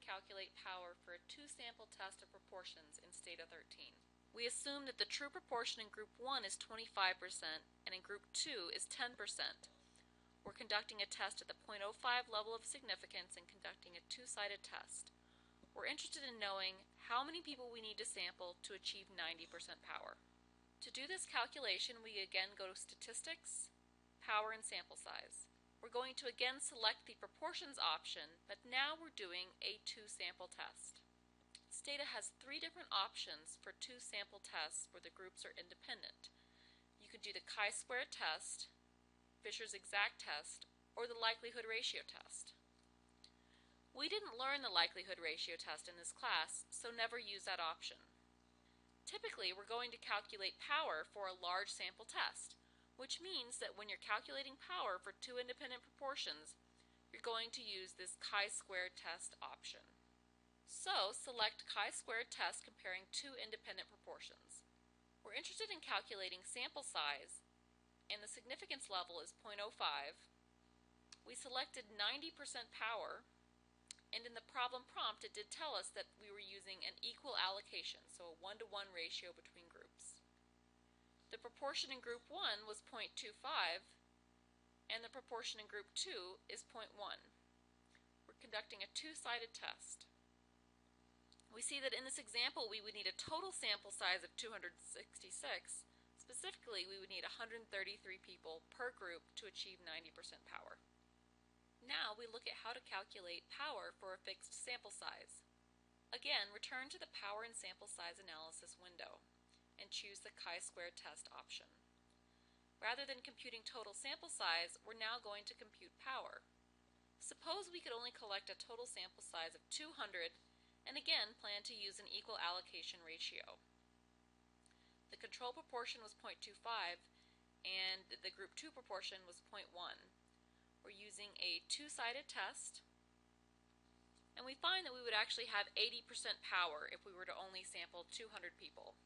calculate power for a two-sample test of proportions in Stata 13. We assume that the true proportion in group 1 is 25% and in group 2 is 10%. We're conducting a test at the 0.05 level of significance and conducting a two-sided test. We're interested in knowing how many people we need to sample to achieve 90% power. To do this calculation, we again go to Statistics, Power, and Sample Size. We're going to again select the Proportions option, but now we're doing a two-sample test. Stata has three different options for two-sample tests where the groups are independent. You can do the chi-square test, Fisher's exact test, or the likelihood ratio test. We didn't learn the likelihood ratio test in this class, so never use that option. Typically, we're going to calculate power for a large sample test, which means that when you're calculating power for two independent proportions, you're going to use this chi-square test option. So, select chi-square test comparing two independent proportions. We're interested in calculating sample size, and the significance level is 0.05. We selected 90% power, and in the problem prompt it did tell us that we were using an equal allocation, so a 1-to-1 ratio between groups. The proportion in group 1 was 0.25, and the proportion in group 2 is 0.1. We're conducting a two-sided test. We see that in this example we would need a total sample size of 266. Specifically, we would need 133 people per group to achieve 90% power. Now we look at how to calculate power for a fixed sample size. Again, return to the Power and Sample Size Analysis window and choose the chi-square test option. Rather than computing total sample size, we're now going to compute power. Suppose we could only collect a total sample size of 200 and again plan to use an equal allocation ratio. The control proportion was 0.25 and the group 2 proportion was 0.1. We're using a two-sided test, and we find that we would actually have 80% power if we were to only sample 200 people.